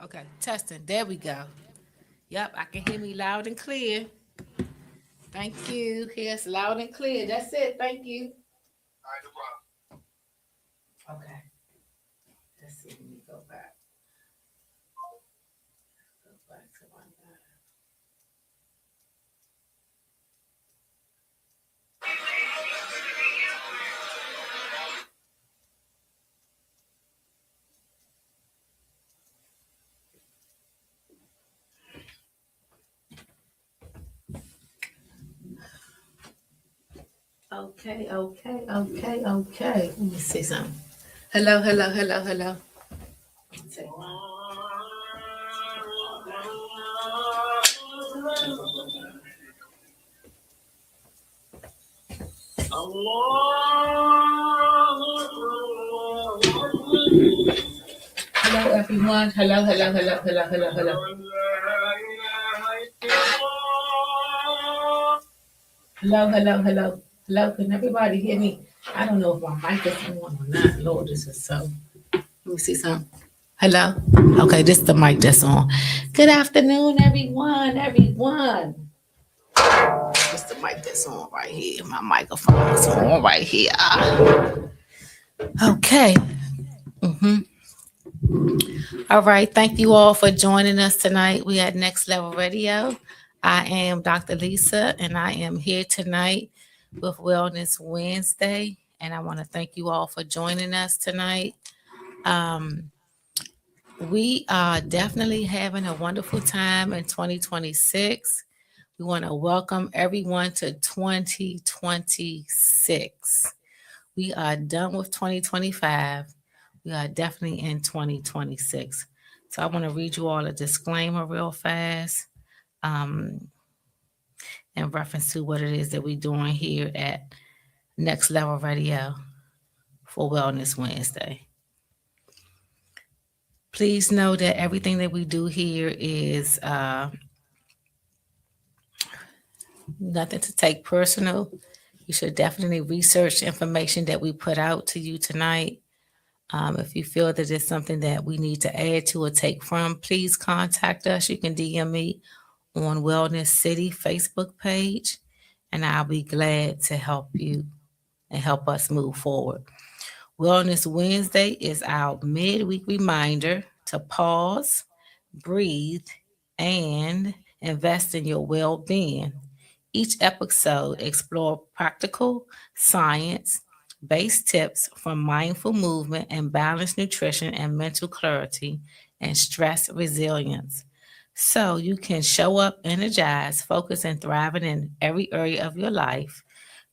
Okay, testing. There we go. Yep, I can hear me loud and clear. Thank you. Here's loud and clear. That's it. Thank you. Okay. Let's see. Let me go back. Go back to my Okay. Let me see something. Hello. Hello, everyone. Hello. Hello. Can everybody hear me? I don't know if my mic is on or not. Lord, this is so. Let me see some. Hello. Okay, this is the mic that's on. Good afternoon, everyone. This is the mic that's on right here. My microphone is on right here. Okay. All right. Thank you all for joining us tonight. We at Next Level Radio. I am Dr. Lisa, and I am here tonight with Wellness Wednesday. And I want to thank you all for joining us tonight. We are definitely having a wonderful time in 2026. We want to welcome everyone to 2026. We are done with 2025. We are definitely in 2026. So I want to read you all a disclaimer real fast in reference to what it is that we're doing here at Next Level Radio for Wellness Wednesday. Please know that everything that we do here is nothing to take personal. You should definitely research the information that we put out to you tonight. If you feel that it's something that we need to add to or take from, please contact us. You can DM me on Wellness City Facebook page, and I'll be glad to help you and help us move forward. Wellness Wednesday is our midweek reminder to pause, breathe, and invest in your well-being. Each episode explore practical science based tips from mindful movement and balanced nutrition and mental clarity and stress resilience. So you can show up energized, focused, and thriving in every area of your life.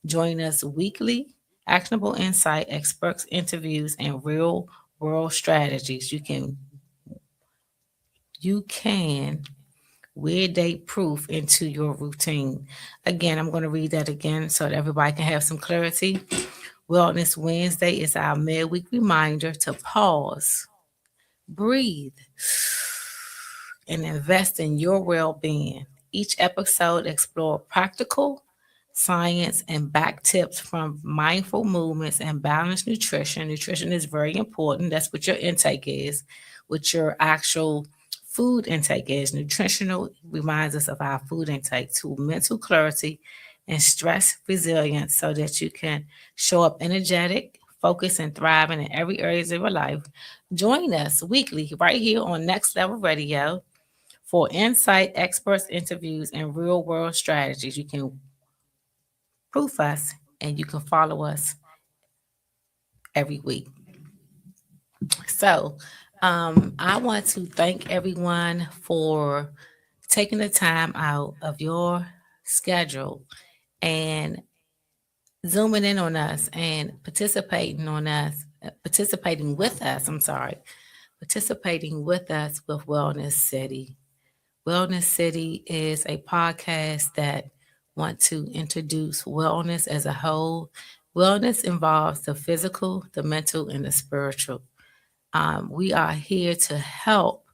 Join us weekly, actionable insight, experts interviews, and real world strategies. You can weird date proof into your routine. Again, I'm going to read that again so that everybody can have some clarity. Wellness Wednesday is our midweek reminder to pause, breathe, and invest in your well-being. Each episode explore practical science and back tips from mindful movements and balanced nutrition. Nutrition is very important. That's what your intake is, what your actual food intake is. Nutritional reminds us of our food intake to mental clarity and stress resilience so that you can show up energetic, focused, and thriving in every area of your life. Join us weekly right here on Next Level Radio for insight, experts, interviews, and real world strategies. You can proof us and you can follow us every week. So, I want to thank everyone for taking the time out of your schedule and zooming in on us and participating with us. I'm sorry, participating with us with Wellness City. Wellness City is a podcast that want to introduce wellness as a whole. Wellness involves the physical, the mental, and the spiritual. We are here to help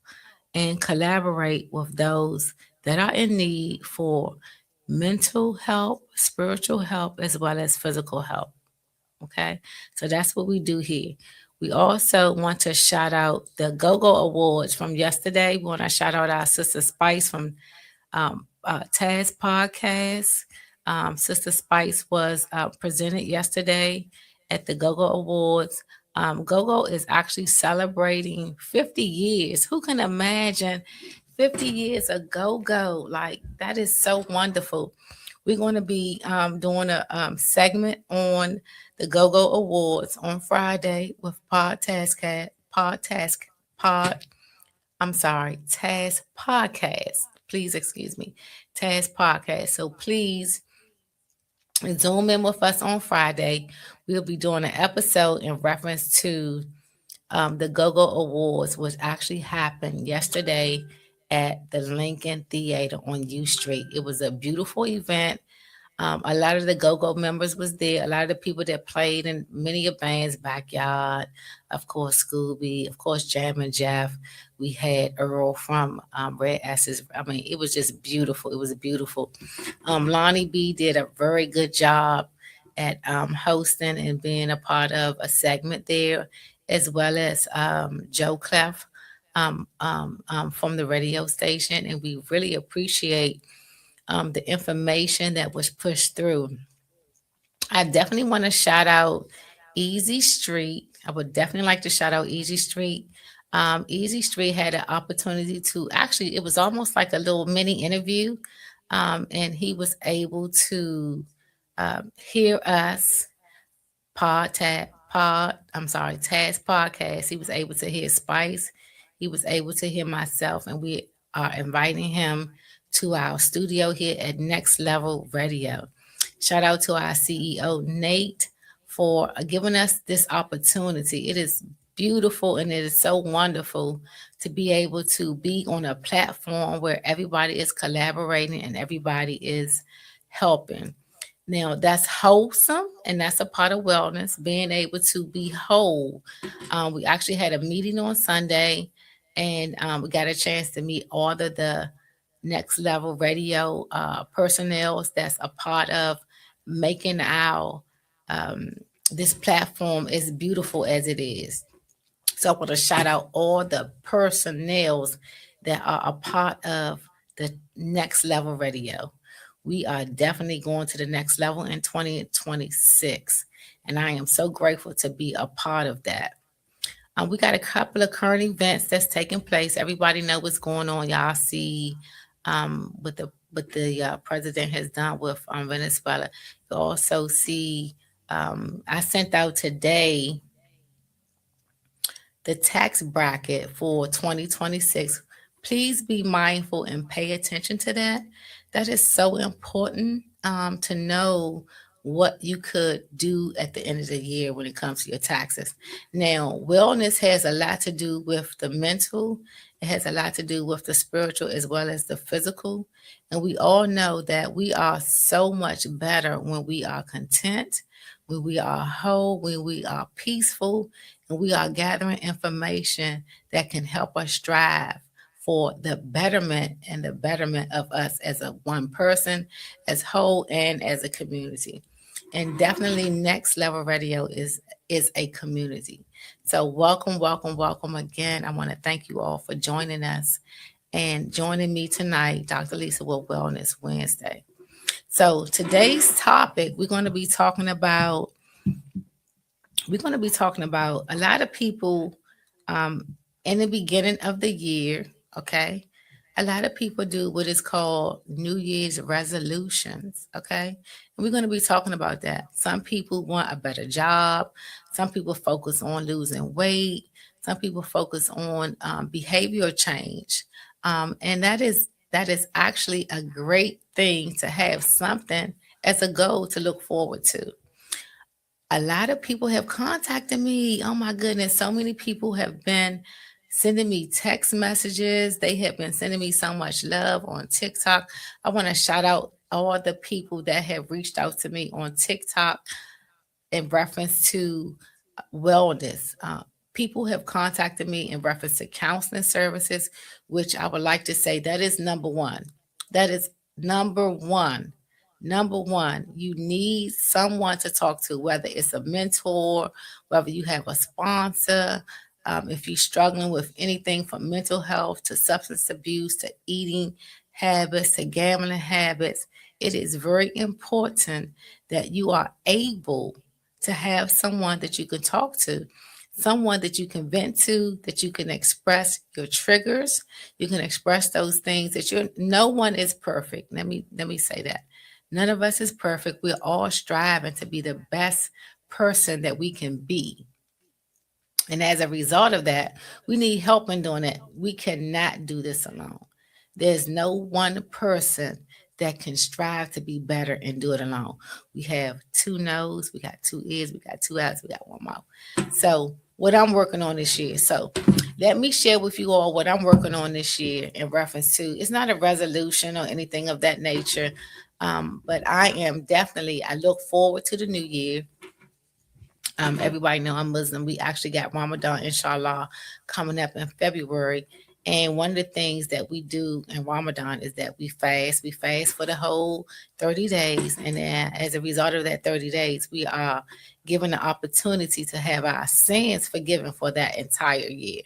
and collaborate with those that are in need for mental help, spiritual help, as well as physical help. Okay, so that's what we do here. We also want to shout out the GoGo Awards from yesterday. We want to shout out our sister Spice from Taz Podcast. Sister Spice was presented yesterday at the GoGo Awards. GoGo is actually celebrating 50 years. Who can imagine 50 years of GoGo? Like, that is so wonderful. We're going to be doing a segment on the GoGo Awards on Friday with Pod. I'm sorry, Taz Podcast. Please excuse me, Taz Podcast. So please Zoom in with us on Friday. We'll be doing an episode in reference to the GoGo Awards, which actually happened yesterday at the Lincoln Theater on U Street. It was a beautiful event. A lot of the go-go members was there. A lot of the people that played in many of bands, Backyard, of course, Scooby, of course, Jam and Jeff. We had Earl from Red Asses. I mean, it was just beautiful. It was beautiful. Lonnie B did a very good job at hosting and being a part of a segment there, as well as Joe Clef from the radio station. And we really appreciate the information that was pushed through. I definitely want to shout out Easy Street. I would definitely like to shout out Easy Street. Easy Street had an opportunity to actually, it was almost like a little mini interview, and he was able to hear us Taz Podcast. He was able to hear Spice. He was able to hear myself, and we are inviting him to our studio here at Next Level Radio. Shout out to our CEO, Nate, for giving us this opportunity. It is beautiful and it is so wonderful to be able to be on a platform where everybody is collaborating and everybody is helping. Now, that's wholesome and that's a part of wellness, being able to be whole. We actually had a meeting on Sunday and we got a chance to meet all of the Next Level Radio personnel that's a part of making our this platform as beautiful as it is. So I want to shout out all the personnels that are a part of the Next Level Radio. We are definitely going to the next level in 2026. And I am so grateful to be a part of that. We got a couple of current events that's taking place. Everybody know what's going on. Y'all see what the president has done with Venezuela. You also see I sent out today the tax bracket for 2026. Please be mindful and pay attention to that. That is so important to know what you could do at the end of the year when it comes to your taxes. Now, wellness has a lot to do with the mental, it has a lot to do with the spiritual as well as the physical. And we all know that we are so much better when we are content, when we are whole, when we are peaceful, and we are gathering information that can help us strive for the betterment and the betterment of us as a one person, as whole, and as a community. And definitely Next Level Radio is a community. So welcome, welcome, welcome again. I want to thank you all for joining us and joining me tonight, Dr. Lisa with Wellness Wednesday. So today's topic, we're going to be talking about a lot of people in the beginning of the year, okay? A lot of people do what is called New Year's resolutions, okay? And we're going to be talking about that. Some people want a better job. Some people focus on losing weight. Some people focus on behavioral change. And that is actually a great thing to have something as a goal to look forward to. A lot of people have contacted me. Oh my goodness, so many people have been sending me text messages. They have been sending me so much love on TikTok. I want to shout out all the people that have reached out to me on TikTok in reference to wellness. People have contacted me in reference to counseling services, which I would like to say that is number one. That is number one. Number one, you need someone to talk to, whether it's a mentor, whether you have a sponsor. If you're struggling with anything from mental health to substance abuse to eating habits to gambling habits, it is very important that you are able to have someone that you can talk to, someone that you can vent to, that you can express your triggers, you can express those things that you're. No one is perfect. Let me say that. None of us is perfect. We're all striving to be the best person that we can be. And as a result of that, we need help in doing it. We cannot do this alone. There's no one person that can strive to be better and do it alone. We have two nose, we got two ears, we got two eyes, we got one mouth. So, what I'm working on this year. So, let me share with you all what I'm working on this year in reference to. It's not a resolution or anything of that nature, but I look forward to the new year. Everybody know I'm Muslim. We actually got Ramadan, inshallah, coming up in February. And one of the things that we do in Ramadan is that we fast. We fast for the whole 30 days. And then as a result of that 30 days, we are given the opportunity to have our sins forgiven for that entire year.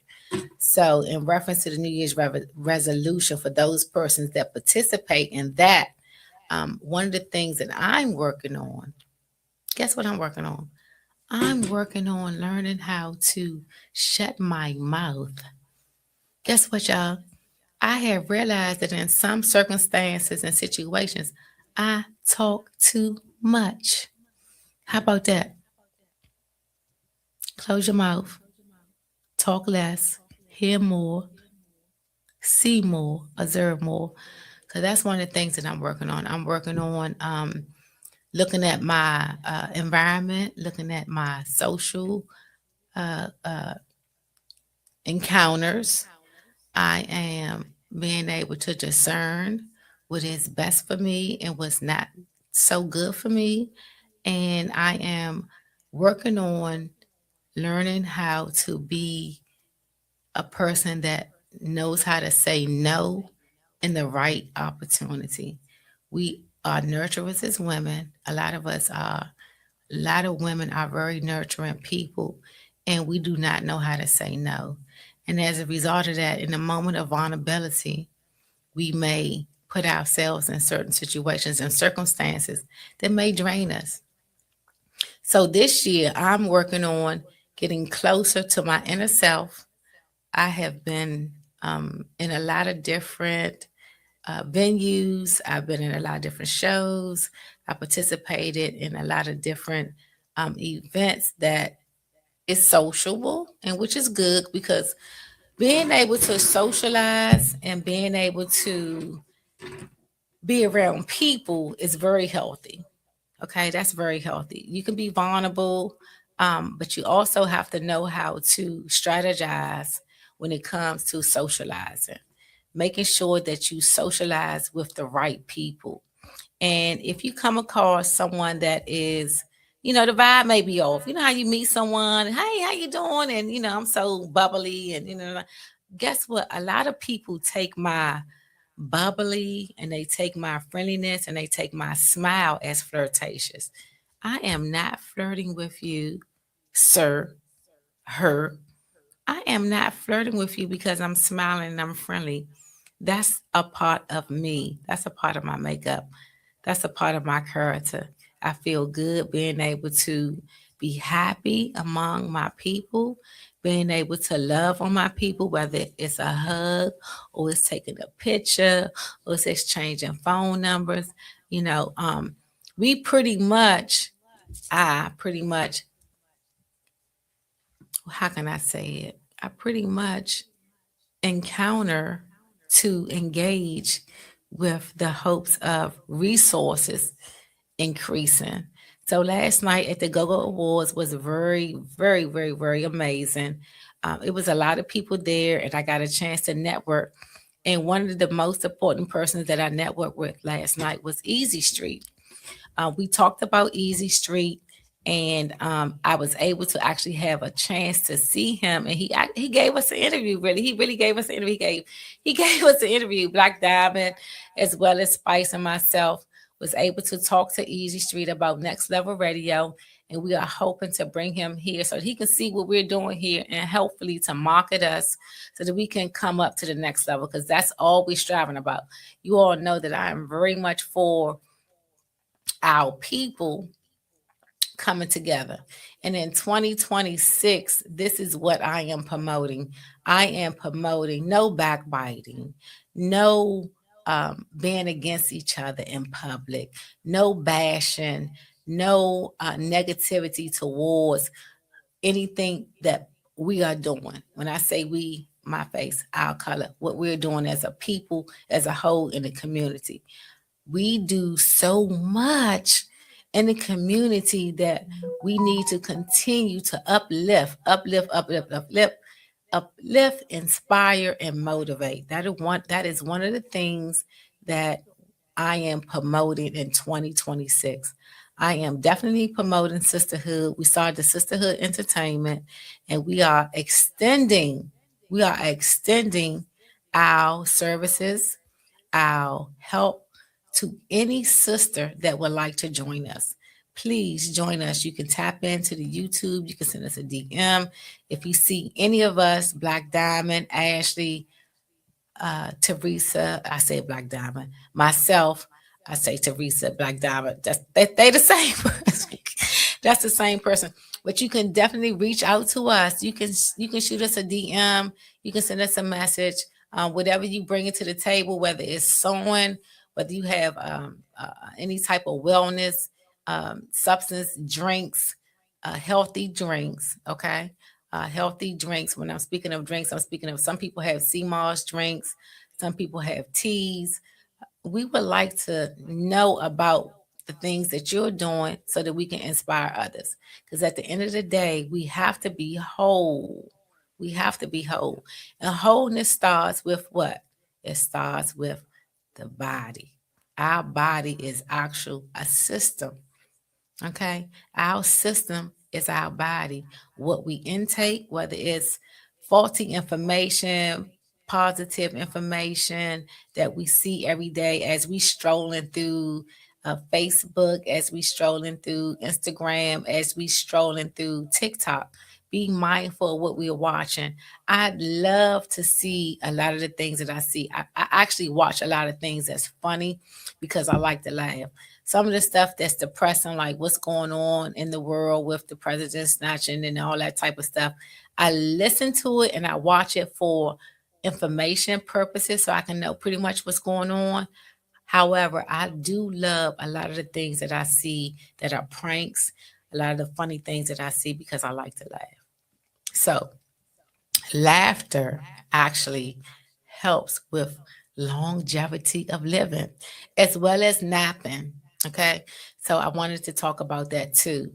So, in reference to the New Year's resolution for those persons that participate in that, one of the things that I'm working on, guess what I'm working on? I'm working on learning how to shut my mouth. Guess what, y'all? I have realized that in some circumstances and situations, I talk too much. How about that? Close your mouth, talk less, hear more, see more, observe more. So that's one of the things that I'm working on. I'm working on looking at my environment, looking at my social uh, uh, encounters. I am being able to discern what is best for me and what's not so good for me. And I am working on learning how to be a person that knows how to say no in the right opportunity. We are nurturers as women. A lot of us are. A lot of women are very nurturing people, and we do not know how to say no. And as a result of that, in a moment of vulnerability, we may put ourselves in certain situations and circumstances that may drain us. So this year, I'm working on getting closer to my inner self. I have been in a lot of different venues. I've been in a lot of different shows. I participated in a lot of different events that is sociable, and which is good because being able to socialize and being able to be around people is very healthy. Okay, that's very healthy. You can be vulnerable, but you also have to know how to strategize when it comes to socializing, making sure that you socialize with the right people. And if you come across someone that is, the vibe may be off. You know how you meet someone, hey, how you doing? And I'm so bubbly, and guess what? A lot of people take my bubbly and they take my friendliness and they take my smile as flirtatious. I am not flirting with you, sir, her. I am not flirting with you because I'm smiling and I'm friendly. That's a part of me. That's a part of my makeup. That's a part of my character. I feel good being able to be happy among my people, being able to love on my people, whether it's a hug or it's taking a picture or it's exchanging phone numbers. You know, um, we pretty much, I pretty much, how can I say it? I pretty much encounter to engage with the hopes of resources increasing. So last night at the GoGo Awards was very, very, very, very amazing. It was a lot of people there, and I got a chance to network. And one of the most important persons that I networked with last night was Easy Street. We talked about Easy Street, and I was able to actually have a chance to see him, and he gave us an interview. Really, he really gave us an interview. He gave us an interview. Black Diamond, as well as Spice and myself. was able to talk to Easy Street about Next Level Radio, and we are hoping to bring him here so he can see what we're doing here and hopefully to market us so that we can come up to the next level, because that's all we're striving about. You all know that I am very much for our people coming together. And in 2026, this is what I am promoting. I am promoting no backbiting, no being against each other in public, no bashing, no negativity towards anything that we are doing. When I say we, my face, our color, what we're doing as a people, as a whole in the community. We do so much in the community that we need to continue to uplift, inspire, and motivate. That is one of the things that I am promoting in 2026. I am definitely promoting sisterhood. We started the Sisterhood Entertainment, and we are extending our services, our help to any sister that would like to join us. Please join us. You can tap into the YouTube. You can send us a DM. If you see any of us, Black Diamond, Ashley, Teresa, I say Black Diamond. Myself, I say Teresa, Black Diamond. They the same person. That's the same person. But you can definitely reach out to us. You can shoot us a DM. You can send us a message. Whatever you bring it to the table, whether it's sewing, whether you have any type of wellness, substance drinks, healthy drinks. Okay, healthy drinks. When I'm speaking of drinks, I'm speaking of some people have sea moss drinks, some people have teas. We would like to know about the things that you're doing so that we can inspire others. Because at the end of the day, we have to be whole. We have to be whole. And wholeness starts with what? It starts with the body. Our body is actual a system. Okay. Our system is our body. What we intake, whether it's faulty information, positive information that we see every day as we strolling through Facebook, as we strolling through Instagram, as we strolling through TikTok. Be mindful of what we are watching. I'd love to see a lot of the things that I see. I actually watch a lot of things that's funny because I like to laugh. Some of the stuff that's depressing, like what's going on in the world with the president snatching and all that type of stuff, I listen to it and I watch it for information purposes so I can know pretty much what's going on. However, I do love a lot of the things that I see that are pranks, a lot of the funny things that I see because I like to laugh. So, laughter actually helps with longevity of living as well as napping. Okay. So, I wanted to talk about that too.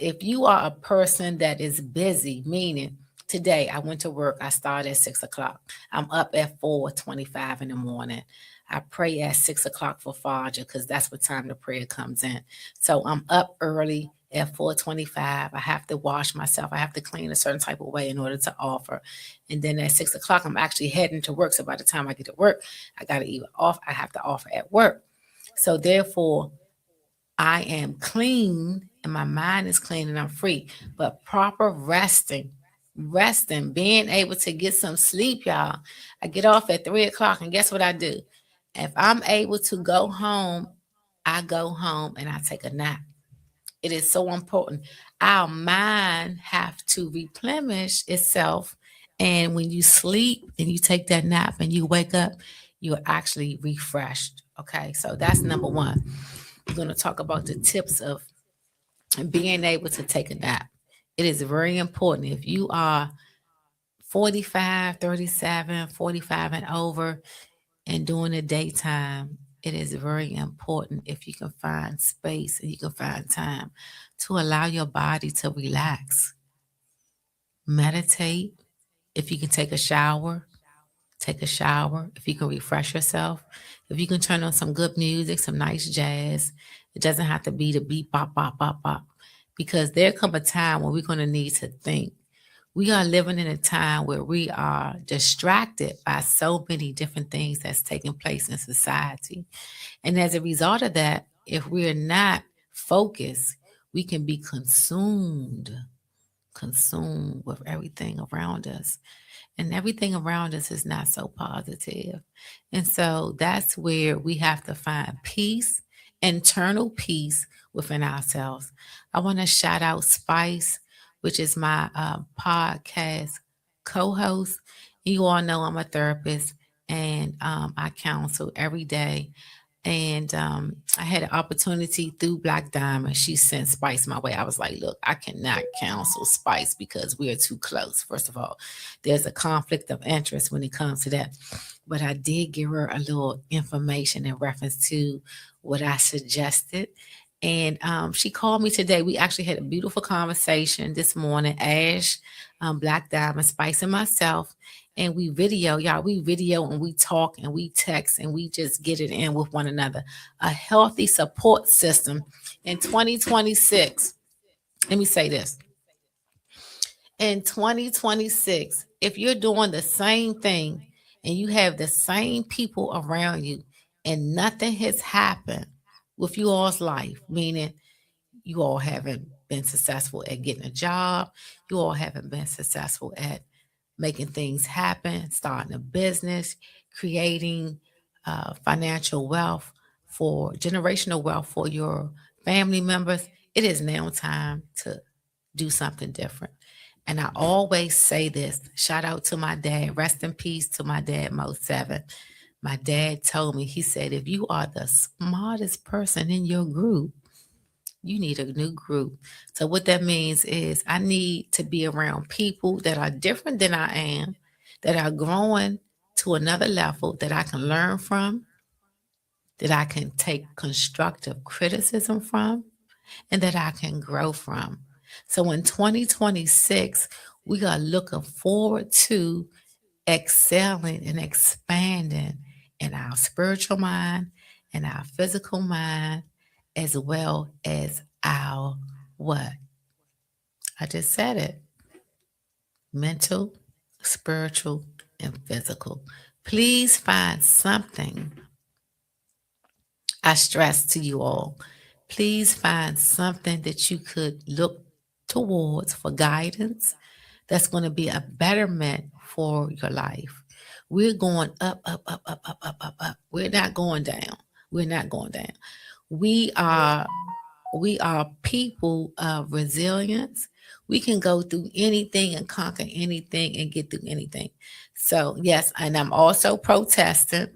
If you are a person that is busy, meaning today I went to work, I started at 6 o'clock. I'm up at 4:25 in the morning. I pray at 6 o'clock for Fajr because that's what time the prayer comes in. So I'm up early at 4:25. I have to wash myself. I have to clean a certain type of way in order to offer. And then at 6 o'clock, I'm actually heading to work. So by the time I get to work, I got to either off. I have to offer at work. So therefore, I am clean and my mind is clean and I'm free. But proper resting, being able to get some sleep, y'all. I get off at 3 o'clock, and guess what I do? If I'm able to go home, I go home and I take a nap. It is so important. Our mind have to replenish itself. And when you sleep and you take that nap and you wake up, you're actually refreshed. Okay, so that's number one. We're going to talk about the tips of being able to take a nap. It is very important. If you are 45, 37, 45 and over and during the daytime, it is very important if you can find space and you can find time to allow your body to relax. Meditate. If you can take a shower, take a shower. If you can refresh yourself, if you can turn on some good music, some nice jazz, it doesn't have to be the beat, bop, bop, bop, bop. Because there come a time when we're going to need to think. We are living in a time where we are distracted by so many different things that's taking place in society. And as a result of that, if we're not focused, we can be consumed with everything around us, and everything around us is not so positive. And so that's where we have to find peace, internal peace within ourselves. I want to shout out Spice, which is my podcast co host. You all know I'm a therapist, and I counsel every day. And I had an opportunity through Black Diamond. She sent Spice my way. I was like, look, I cannot counsel Spice because we are too close. First of all, there's a conflict of interest when it comes to that. But I did give her a little information in reference to what I suggested. And she called me today. We actually had a beautiful conversation this morning. Ash, Black Diamond, Spice, and myself. And we video, y'all. We video and we talk and we text and we just get it in with one another. A healthy support system in 2026. Let me say this. In 2026, if you're doing the same thing and you have the same people around you and nothing has happened with you all's life, meaning you all haven't been successful at getting a job, you all haven't been successful at making things happen, starting a business, creating financial wealth for generational wealth for your family members, it is now time to do something different. And I always say this, shout out to my dad, rest in peace to my dad, Mo Seven. My dad told me, he said, if you are the smartest person in your group, you need a new group. So what that means is I need to be around people that are different than I am, that are growing to another level that I can learn from, that I can take constructive criticism from, and that I can grow from. So in 2026, we are looking forward to excelling and expanding in our spiritual mind and our physical mind, as well as our what? I just said it, mental, spiritual, and physical. Please find something. I stress to you all, please find something that you could look towards for guidance that's going to be a betterment for your life. We're going up, up, up, up, up, up, up, up. We're not going down. We're not going down. We are we are people of resilience. We can go through anything and conquer anything and get through anything. So yes, and I'm also protesting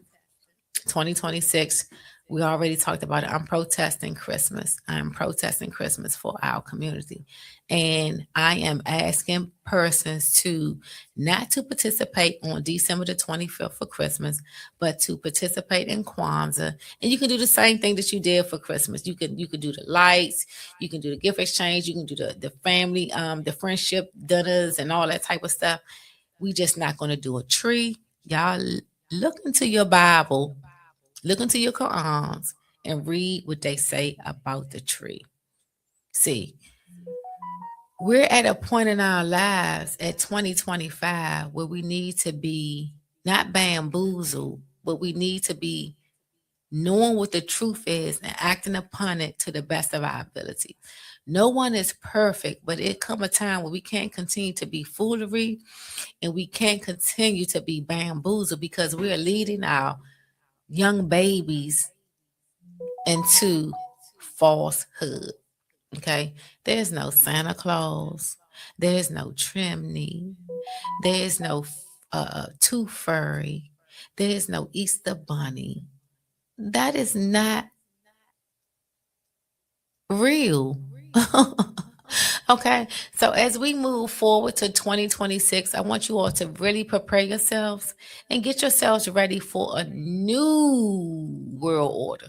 2026. We already talked about it. I'm protesting Christmas. I'm protesting Christmas for our community. And I am asking persons to not to participate on December the 25th for Christmas, but to participate in Kwanzaa. And you can do the same thing that you did for Christmas. You can do the lights, you can do the gift exchange, you can do the family, the friendship dinners and all that type of stuff. We just not gonna do a tree. Y'all look into your Bible, look into your Qurans and read what they say about the tree. See, we're at a point in our lives at 2025 where we need to be not bamboozled, but we need to be knowing what the truth is and acting upon it to the best of our ability. No one is perfect, but it come a time where we can't continue to be foolery and we can't continue to be bamboozled because we are leading our young babies into falsehood. Okay. There's no Santa Claus. There's no Trimney. There's no Tooth Fairy. There's no Easter Bunny. That is not real. Okay. So as we move forward to 2026, I want you all to really prepare yourselves and get yourselves ready for a new world order.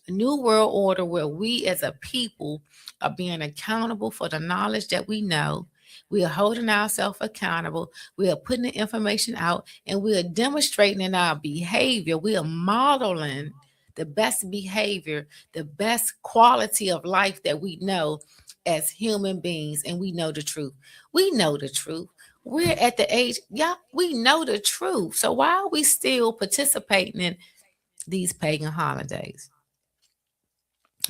A new world order where we as a people are being accountable for the knowledge that we know. We are holding ourselves accountable. We are putting the information out and we are demonstrating in our behavior. We are modeling the best behavior, the best quality of life that we know as human beings, and we know the truth. We know the truth. We're at the age, yeah, we know the truth. So why are we still participating in these pagan holidays?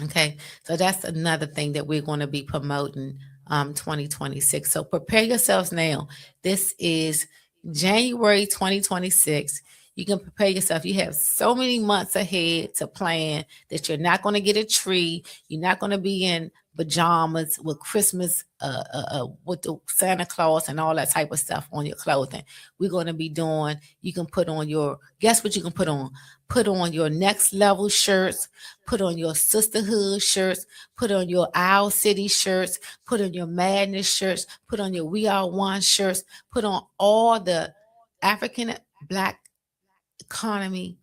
Okay, so that's another thing that we're going to be promoting 2026. So prepare yourselves now. This is January 2026. You can prepare yourself. You have so many months ahead to plan that you're not going to get a tree. You're not going to be in pajamas with Christmas, with the Santa Claus and all that type of stuff on your clothing. We're going to be doing, you can put on your, guess what you can put on? Put on your next level shirts, put on your sisterhood shirts, put on your Owl City shirts, put on your Madness shirts, put on your We Are One shirts, put on all the African Black economy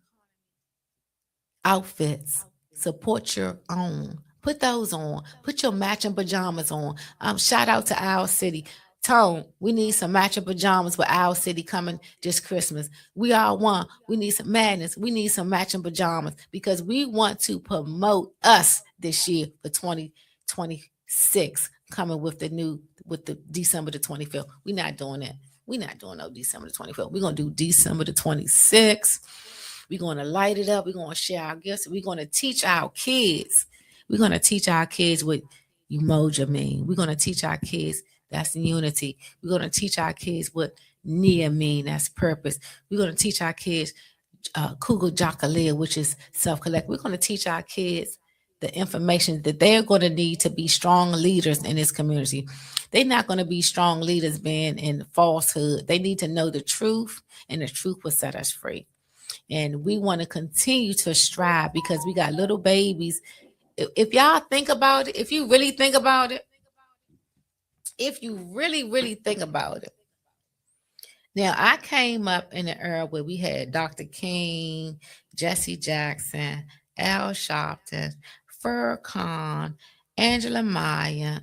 outfits. Support your own. Put those on. Put your matching pajamas on. Shout out to Owl City. Tone, we need some matching pajamas with Owl City coming this Christmas. We are one. We need some madness. We need some matching pajamas because we want to promote us this year for 2026 coming with the December the 25th. We're not doing that. We're not doing no December the 25th. We're going to do December the 26th. We're going to light it up. We're going to share our gifts. We're going to teach our kids. We're going to teach our kids what emoji mean. We're going to teach our kids that's unity. We're going to teach our kids what Nia mean. That's purpose. We're going to teach our kids Kugel Jakalia, which is self-collect. We're going to teach our kids the information that they're going to need to be strong leaders in this community. They're not going to be strong leaders being in falsehood. They need to know the truth, and the truth will set us free. And we want to continue to strive because we got little babies. If y'all think about it, if you really think about it, if you really, really think about it. Now, I came up in the era where we had Dr. King, Jesse Jackson, Al Sharpton, Furcon, Angela Maya,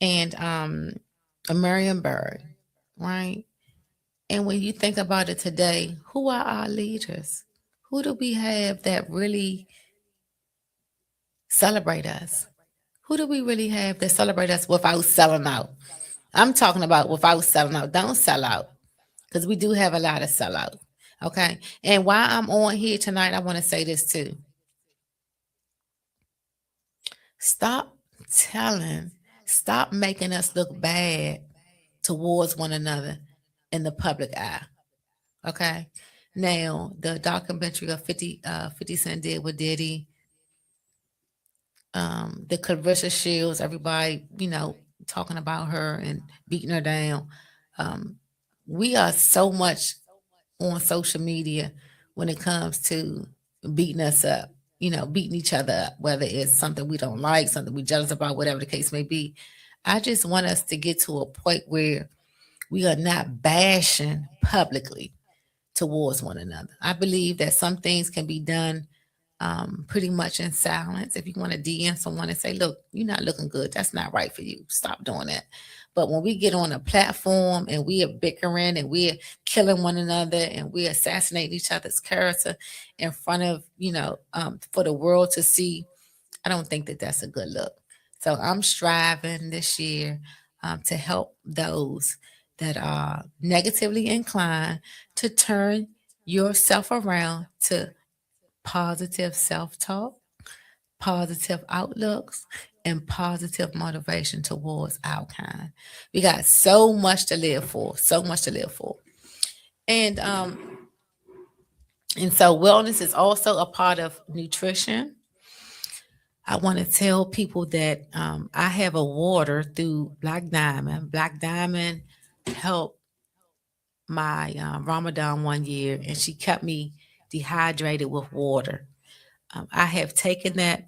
and Marion Bird, right? And when you think about it today, who are our leaders? Who do we have that really celebrate us? Who do we really have that celebrate us without selling out? I'm talking about without selling out. Don't sell out because we do have a lot of sellout. Okay. And while I'm on here tonight, I want to say this too. Stop stop making us look bad towards one another in the public eye. Okay. Now, the documentary of 50 Cent did with Diddy, the Clarissa Shields, everybody, talking about her and beating her down. Um, we are so much on social media when it comes to beating us up, beating each other up, whether it's something we don't like, something we jealous about, whatever the case may be. I just want us to get to a point where we are not bashing publicly towards one another. I believe that some things can be done pretty much in silence. If you want to DM someone and say, look, you're not looking good, that's not right for you. Stop doing that. But when we get on a platform and we are bickering and we're killing one another and we're assassinating each other's character in front of, for the world to see, I don't think that that's a good look. So I'm striving this year to help those that are negatively inclined to turn yourself around to positive self-talk, positive outlooks, and positive motivation towards our kind. We got so much to live for, so much to live for. And so wellness is also a part of nutrition. I want to tell people that I have a water through Black Diamond. Black Diamond helped my Ramadan one year, and she kept me dehydrated with water. I have taken that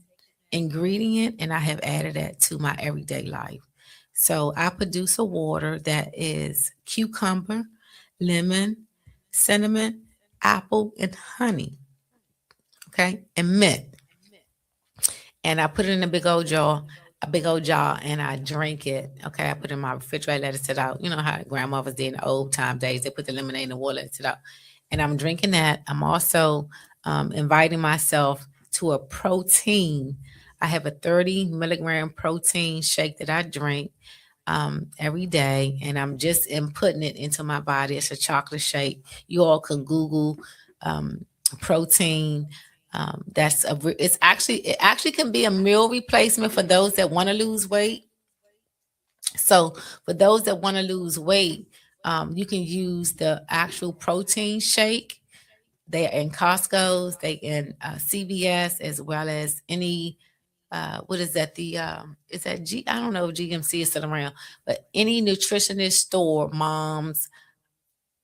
ingredient and I have added that to my everyday life. So I produce a water that is cucumber, lemon, cinnamon, apple, and honey. Okay, and mint. And I put it in a big old jar, and I drink it. Okay, I put it in my refrigerator, let it sit out. You know how grandmothers did in the old time days. They put the lemonade in the water, let it sit out. And I'm drinking that. I'm also inviting myself to a protein. I have a 30 milligram protein shake that I drink. every day, and I'm just inputting it into my body. It's a chocolate shake. You all can Google um, protein. It actually can be a meal replacement for those that want to lose weight. So for those that want to lose weight, you can use the actual protein shake. They are in Costco's, they in CVS, as well as any what is that? Is that G? I don't know if GMC is still around, but any nutritionist store, Mom's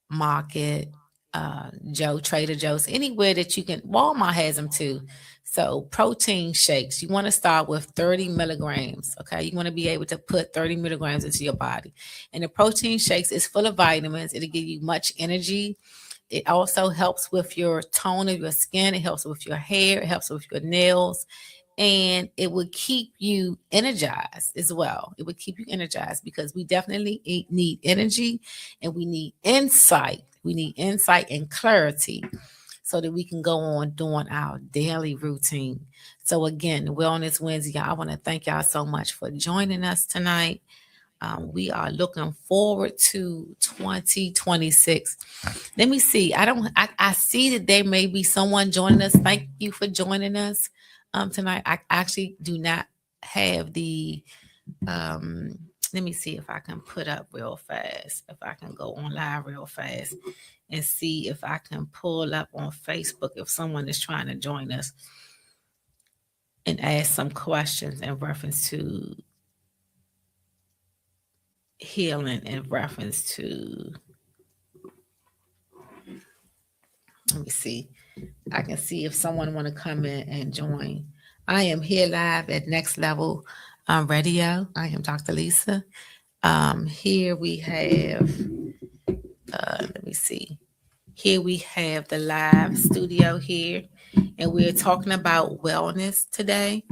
Market, Trader Joe's, anywhere that you can. Walmart has them too. So protein shakes, you want to start with 30 milligrams. Okay, you want to be able to put 30 milligrams into your body, and the protein shakes is full of vitamins. It'll give you much energy. It also helps with your tone of your skin. It helps with your hair. It helps with your nails, and it would keep you energized as well. It would keep you energized because we definitely need energy, and we need insight. We need insight and clarity so that we can go on doing our daily routine. So again, Wellness Wednesday, y'all, I want to thank y'all so much for joining us tonight. We are looking forward to 2026. Let me see. I see that there may be someone joining us. Thank you for joining us tonight. I actually do not have the let me see if I can put up real fast. If I can go on live real fast and see if I can pull up on Facebook if someone is trying to join us and ask some questions in reference to healing, in reference to, let me see. I can see if someone want to come in and join. I am here live at Next Level Radio. I am Dr. Lisa. Here we have, let me see. Here we have the live studio here, and we're talking about wellness today.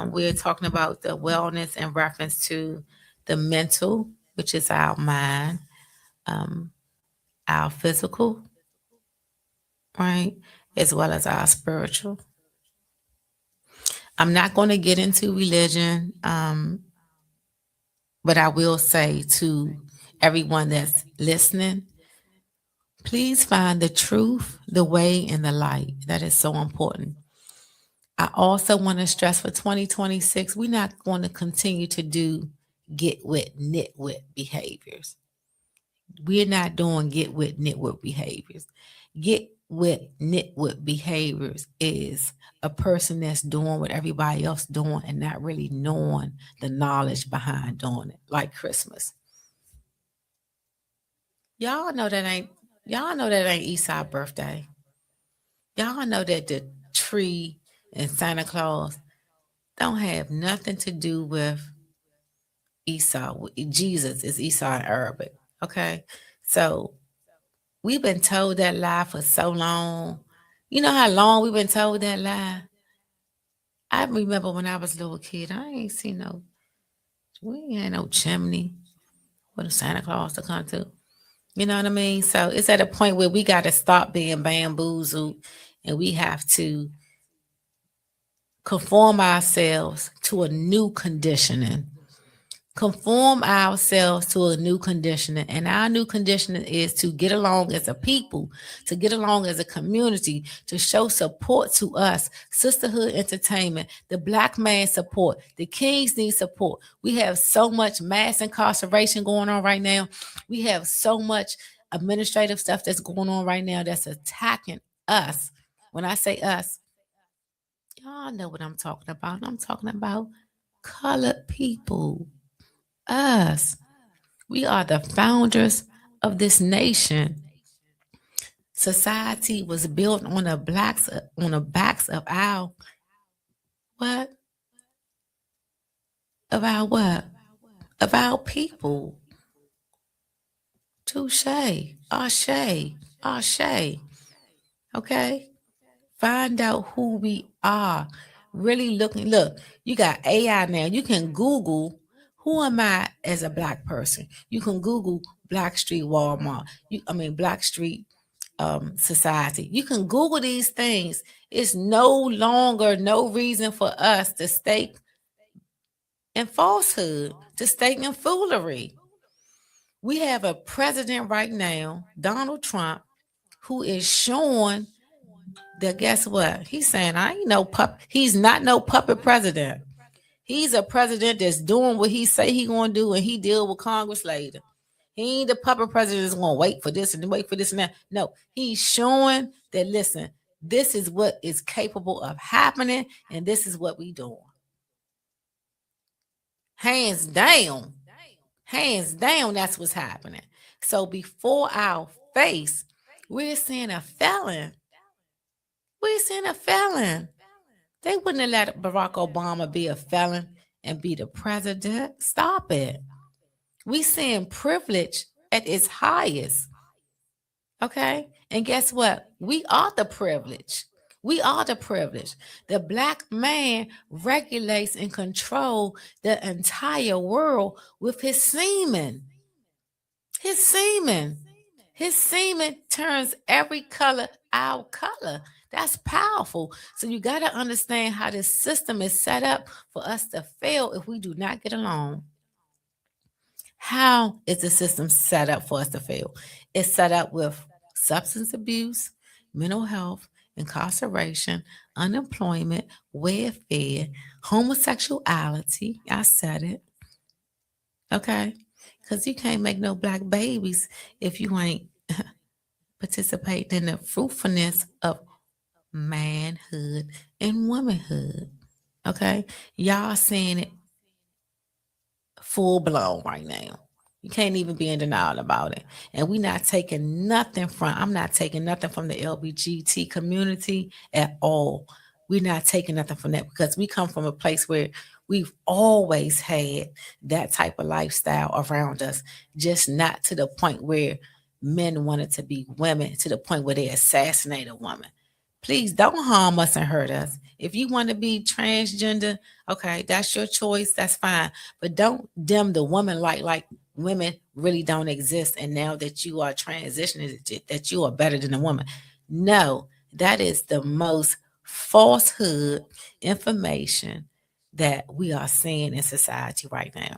We're talking about the wellness in reference to the mental, which is our mind, um, our physical, right, as well as our spiritual. I'm not going to get into religion, but I will say to everyone that's listening, please find the truth, the way, and the light. That is so important. I also want to stress for 2026, we're not going to continue to do get with nitwit behaviors. We're not doing get with nitwit behaviors. Get with nitwit behaviors is a person that's doing what everybody else doing and not really knowing the knowledge behind doing it, like Christmas. Y'all know that ain't y'all know that ain't Esau's birthday. Y'all know that the tree and Santa Claus don't have nothing to do with Esau. Jesus is Esau in Arabic. Okay. So we've been told that lie for so long. You know how long we've been told that lie? I remember when I was a little kid, I ain't seen we ain't had no chimney for the Santa Claus to come to. You know what I mean? So it's at a point where we got to stop being bamboozled, and we have to conform ourselves to a new conditioning. Conform ourselves to a new conditioning. And our new conditioning is to get along as a people, to get along as a community, to show support to us. Sisterhood Entertainment, the Black man support, the Kings need support. We have so much mass incarceration going on right now. We have so much administrative stuff that's going on right now that's attacking us. When I say us, y'all know what I'm talking about. I'm talking about colored people. Us. We are the founders of this nation. Society was built on the backs of our what? Of our what? Of our people. Touche. Ashe. Ashe. Okay? Find out who we are. Really look, you got AI now. You can Google who am I as a black person. You can Google Black Street Walmart. Black Street society. You can Google these things. It's no longer no reason for us to stay and falsehood, to statement foolery. We have a president right now, Donald Trump, who is showing that, guess what? He's saying, I ain't no pup. He's not no puppet president. He's a president that's doing what he say he gonna do, and he deal with Congress later. He ain't the puppet president that's gonna wait for this and wait for this and that. No, he's showing that, listen, this is what is capable of happening, and this is what we doing. Hands down. Hands down, that's what's happening. So before our face, we're seeing a felon. We're seeing a felon. They wouldn't have let Barack Obama be a felon and be the president. Stop it. We seeing privilege at its highest. Okay? And guess what? We are the privilege. We are the privilege. The black man regulates and control the entire world with his semen. His semen. His semen turns every color our color. That's powerful. So you got to understand how this system is set up for us to fail if we do not get along. How is the system set up for us to fail? It's set up with substance abuse, mental health, incarceration, unemployment, welfare, homosexuality. I said it. Okay? Because you can't make no black babies if you ain't participating in the fruitfulness of manhood and womanhood. Okay? Y'all seeing it full blown right now. You can't even be in denial about it. And we're not taking nothing I'm not taking nothing from the LGBT community at all. We're not taking nothing from that because we come from a place where we've always had that type of lifestyle around us, just not to the point where men wanted to be women, to the point where they assassinate a woman. Please don't harm us and hurt us. If you want to be transgender, okay, that's your choice. That's fine. But don't dim the woman light like women really don't exist. And now that you are transitioning, that you are better than a woman. No, that is the most falsehood information that we are seeing in society right now.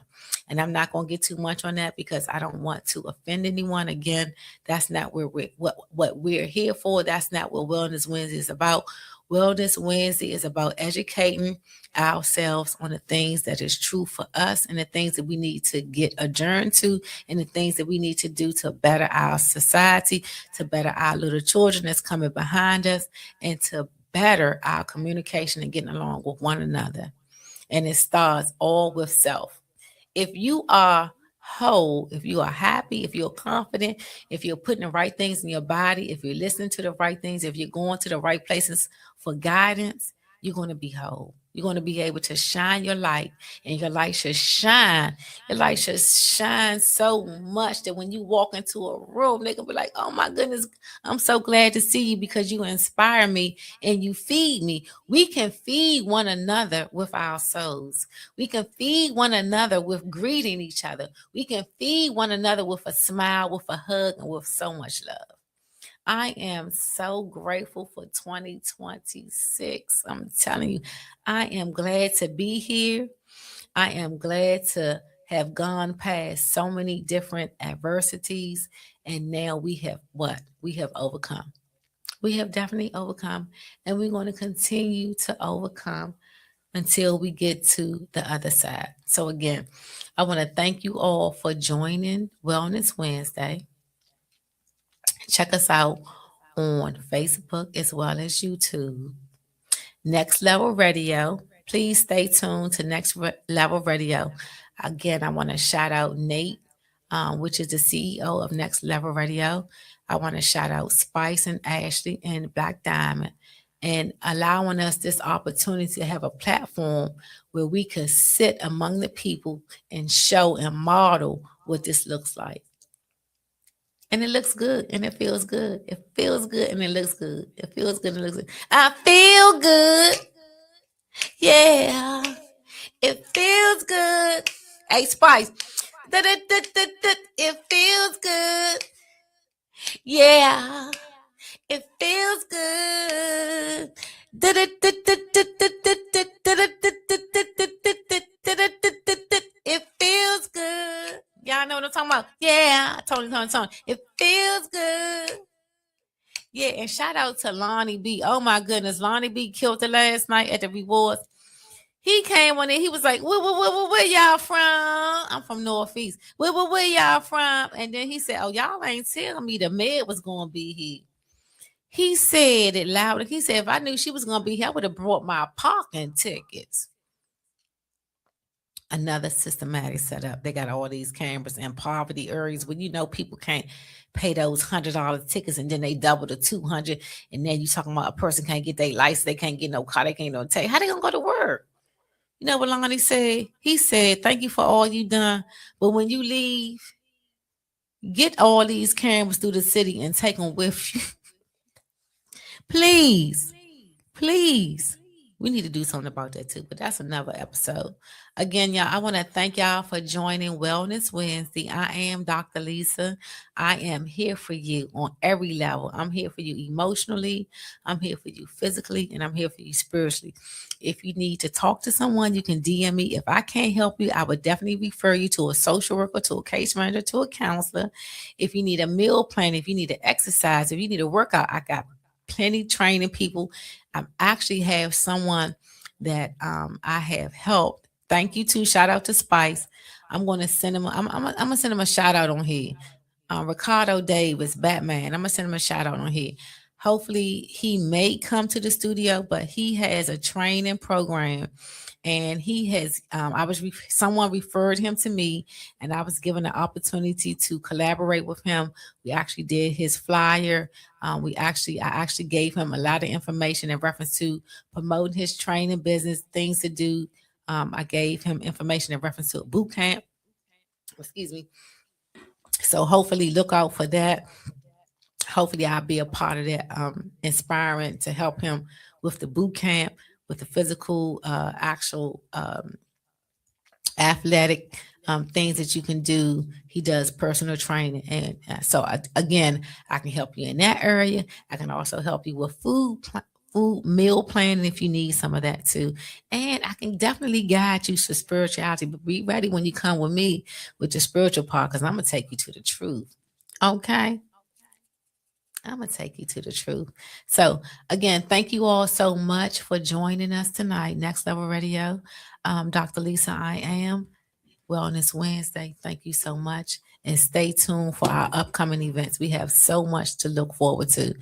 And I'm not going to get too much on that because I don't want to offend anyone. Again, that's not where what we're here for. That's not what Wellness Wednesday is about. Wellness Wednesday is about educating ourselves on the things that is true for us and the things that we need to get adjourned to and the things that we need to do to better our society, to better our little children that's coming behind us, and to better our communication and getting along with one another. And it starts all with self. If you are whole, if you are happy, if you're confident, if you're putting the right things in your body, if you're listening to the right things, if you're going to the right places for guidance, you're going to be whole. You're going to be able to shine your light, and your light should shine. Your light should shine so much that when you walk into a room, they can be like, oh my goodness, I'm so glad to see you because you inspire me and you feed me. We can feed one another with our souls. We can feed one another with greeting each other. We can feed one another with a smile, with a hug, and with so much love. I am so grateful for 2026. I'm telling you, I am glad to be here. I am glad to have gone past so many different adversities. And now we have what? We have overcome. We have definitely overcome. And we're going to continue to overcome until we get to the other side. So, again, I want to thank you all for joining Wellness Wednesday. Check us out on Facebook as well as YouTube. Next Level Radio. Please stay tuned to Next Level Radio. Again, I want to shout out Nate, which is the CEO of Next Level Radio. I want to shout out Spice and Ashley and Black Diamond, and allowing us this opportunity to have a platform where we could sit among the people and show and model what this looks like. And it looks good and it feels good. It feels good and it looks good. It feels good and it looks good. I feel good. Yeah. It feels good. Hey, Spice. It feels good. Yeah. It feels good. I'm talking about? Yeah, Tony. It feels good. Yeah, and shout out to Lonnie B. Oh my goodness, Lonnie B killed it last night at the rewards. He came on in. He was like, where y'all from? I'm from Northeast. Where y'all from? And then he said, oh, y'all ain't telling me the med was going to be here. He said it loud. He said, if I knew she was going to be here, I would have brought my parking tickets. Another systematic setup. They got all these cameras in poverty areas where you know people can't pay those $100 tickets and then they double to 200. And then you talking about a person can't get their license, they can't get no car, they can't no take. How they gonna go to work? You know what Lonnie said? He said, thank you for all you done. But when you leave, get all these cameras through the city and take them with you. Please. Please. We need to do something about that too, but that's another episode. Again, y'all, I want to thank y'all for joining Wellness Wednesday. I am Dr. Lisa. I am here for you on every level. I'm here for you emotionally, I'm here for you physically, and I'm here for you spiritually. If you need to talk to someone, you can DM me. If I can't help you, I would definitely refer you to a social worker, to a case manager, to a counselor. If you need a meal plan, if you need to exercise, if you need a workout, I got plenty training people. I actually have someone that I have helped. Thank you to shout out to Spice. I'm going to send him. I'm gonna send him a shout out on here. Ricardo Davis, Batman. I'm gonna send him a shout out on here. Hopefully, he may come to the studio, but he has a training program, and he has. Someone referred him to me, and I was given the opportunity to collaborate with him. We actually did his flyer. I actually gave him a lot of information in reference to promoting his training business, things to do. I gave him information in reference to a boot camp. Excuse me. So hopefully look out for that. Hopefully I'll be a part of that, inspiring to help him with the boot camp, with the physical, actual athletic things that you can do. He does personal training. And again, I can help you in that area. I can also help you with food meal planning if you need some of that too. And I can definitely guide you to spirituality, but be ready when you come with me with the spiritual part, because I'm going to take you to the truth. Okay. I'm going to take you to the truth. So, again, thank you all so much for joining us tonight. Next Level Radio. Dr. Lisa, I am Wellness Wednesday. Thank you so much. And stay tuned for our upcoming events. We have so much to look forward to.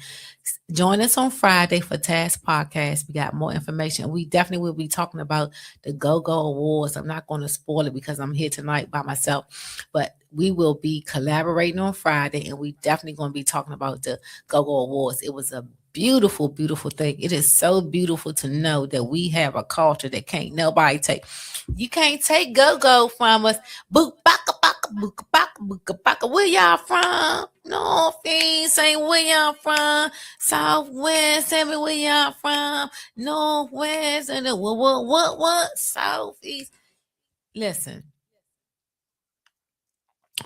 Join us on Friday for Task Podcast. We got more information. We definitely will be talking about the Go-Go Awards. I'm not going to spoil it because I'm here tonight by myself, but we will be collaborating on Friday, and we definitely going to be talking about the Go-Go Awards. It was a beautiful, beautiful thing. It is so beautiful to know that we have a culture that can't nobody take. You can't take go-go from us. Book baka baka book baka book baka. Where y'all from? Northeast, ain't where y'all from. Southwest, tell me where y'all from. Northwest, and what? Southeast. Listen,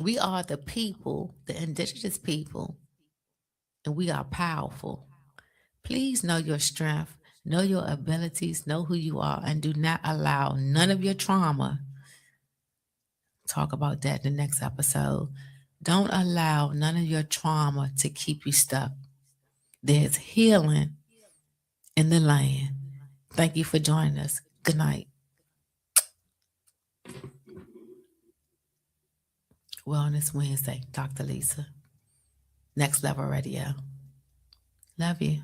we are the people, the indigenous people, and we are powerful. Please know your strength, know your abilities, know who you are, and do not allow none of your trauma. Talk about that in the next episode. Don't allow none of your trauma to keep you stuck. There's healing in the land. Thank you for joining us. Good night. Wellness Wednesday, Dr. Lisa. Next Level Radio. Love you.